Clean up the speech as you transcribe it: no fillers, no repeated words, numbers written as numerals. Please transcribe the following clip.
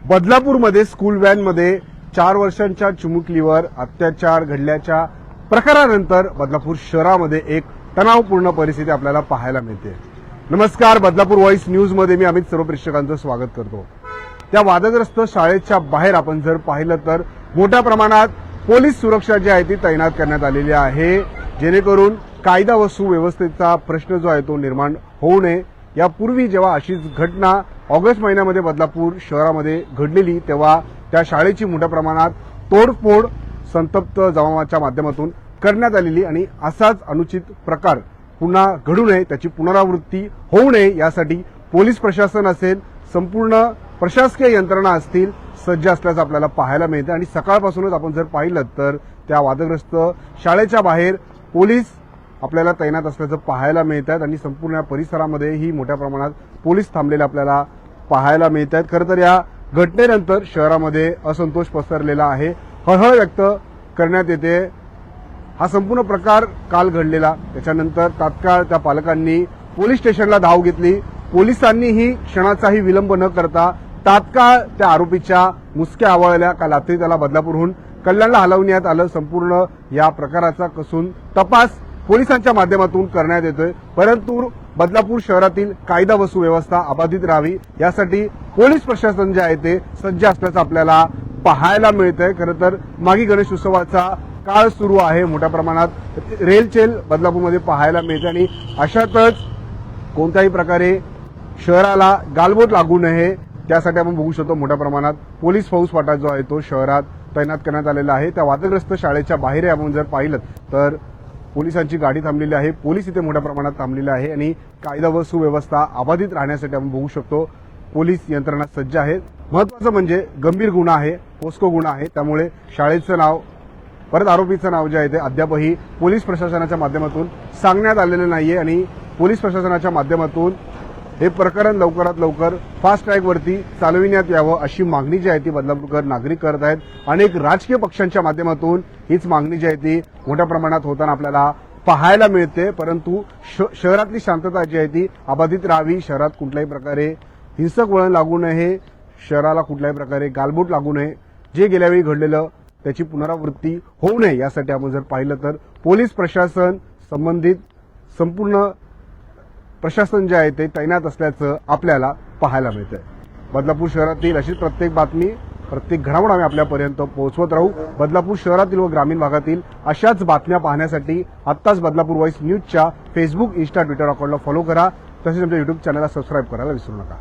बदलापूरमध्ये school व्हॅनमध्ये 4 वर्षांच्या चिमुकलीवर अत्याचार घडल्याच्या प्रकारानंतर बदलापूर शहरामध्ये एक तणावपूर्ण परिस्थिती आपल्याला पाहायला मिळते। नमस्कार, बदलापूर व्हॉइस न्यूज मध्ये मी अमित सर्व प्रेक्षकांचं स्वागत करतो। त्या वादग्रस्त शाळेच्या बाहेर आपण जर पाहिलं तर मोठ्या प्रमाणात पोलीस सुरक्षा जी आहे ती तैनात करण्यात आलेली आहे, जेणेकरून कायदा व सुव्यवस्थेचा प्रश्न जो आहे तो निर्माण होऊ नये। यापूर्वी जेव्हा अशीच घटना ऑगस्ट महिन्यामध्ये बदलापूर शहरामध्ये घडलेली, तेव्हा त्या शाळेची मोठ्या प्रमाणात तोडफोड संतप्त जमावाच्या माध्यमातून करण्यात आलेली आणि असाच अनुचित प्रकार पुन्हा घडू नये, त्याची पुनरावृत्ती होऊ नये यासाठी पोलीस प्रशासन असेल, संपूर्ण प्रशासकीय यंत्रणा असतील सज्ज असल्याचं आपल्याला पाहायला मिळतं। आणि सकाळपासूनच आपण जर पाहिलं तर त्या वादग्रस्त शाळेच्या बाहेर पोलीस आपल्याला तैनात असल्याचं पाहायला मिळतात आणि संपूर्ण परिसरामध्ये ही मोठ्या प्रमाणात पोलीस थांबलेले आपल्याला पाहायला मिळतात। खरं तर या घटनेनंतर शहरामध्ये असंतोष पसरलेला आहे, हळहळ व्यक्त करण्यात येते। हा संपूर्ण प्रकार काल घडलेला, त्याच्यानंतर तात्काळ त्या पालकांनी पोलीस स्टेशनला धाव घेतली। पोलिसांनीही क्षणाचाही विलंब न करता तात्काळ त्या आरोपीच्या मुसक्या आवळल्या। काल रात्री त्याला बदलापूरहून कल्याणला हलवण्यात आलं। संपूर्ण या प्रकाराचा कसून तपास पोलिसांच्या माध्यमातून करण्यात येतोय, परंतु बदलापूर शहरातील कायदा व सुव्यवस्था अबाधित राहावी यासाठी पोलीस प्रशासन जे आहे ते सज्ज असल्याचं आपल्याला पाहायला मिळतंय। खरं तर मागी गणेश उत्सवाचा काळ सुरू आहे, मोठ्या प्रमाणात रेलचेल बदलापूरमध्ये पाहायला मिळते आणि अशातच कोणत्याही प्रकारे शहराला गालबोट लागू नये त्यासाठी आपण बघू शकतो मोठ्या प्रमाणात पोलीस फौजफाटा जो आहे तो शहरात तैनात करण्यात आलेला आहे। त्या वादग्रस्त शाळेच्या बाहेर आपण जर पाहिलं तर पोलिसांची गाडी थांबलेली आहे, पोलीस इथे मोठ्या प्रमाणात थांबलेले आहे आणि कायदा व सुव्यवस्था अबाधित राहण्यासाठी आपण बघू शकतो पोलीस यंत्रणा सज्ज आहे। महत्त्वाचं म्हणजे गंभीर गुन्हा आहे, पोस्को गुन्हा आहे, त्यामुळे शाळेचं नाव परत आरोपीचं नाव जे आहे ते अद्यापही पोलीस प्रशासनाच्या माध्यमातून सांगण्यात आलेलं नाहीये आणि पोलीस प्रशासनाच्या माध्यमातून हे प्रकरण लवकरात लवकर फास्ट ट्रॅकवरती चालविण्यात यावं अशी मागणी जी आहे ती बदलापूरकर नागरिक करत आहेत। अनेक राजकीय पक्षांच्या माध्यमातून हीच मागणी जी आहे ती मोठ्या प्रमाणात होताना आपल्याला पाहायला मिळते, परंतु शहरातली शांतता जी आहे ती अबाधित राहावी, शहरात कुठल्याही प्रकारे हिंसक वळण लागू नये, शहराला कुठल्याही प्रकारे गालबोट लागू नये, जे गेल्या वेळी घडलेलं त्याची पुनरावृत्ती होऊ नये यासाठी आपण जर पाहिलं तर पोलीस प्रशासन संबंधित संपूर्ण प्रशासन जे आहे ते तैनात असल्याचं आपल्याला पाहायला मिळतंय। बदलापूर शहरातील अशी प्रत्येक बातमी, प्रत्येक घडामोड आम्ही आपल्यापर्यंत पोहोचवत राहू। बदलापूर शहरातील व ग्रामीण भागातील अशाच बातम्या पाहण्यासाठी आत्ताच बदलापूर व्हॉइस न्यूजच्या फेसबुक, इंस्टा, ट्विटर अकाउंटला फॉलो करा, तसेच आमच्या युट्यूब चॅनलला सबस्क्राईब करायला विसरू नका।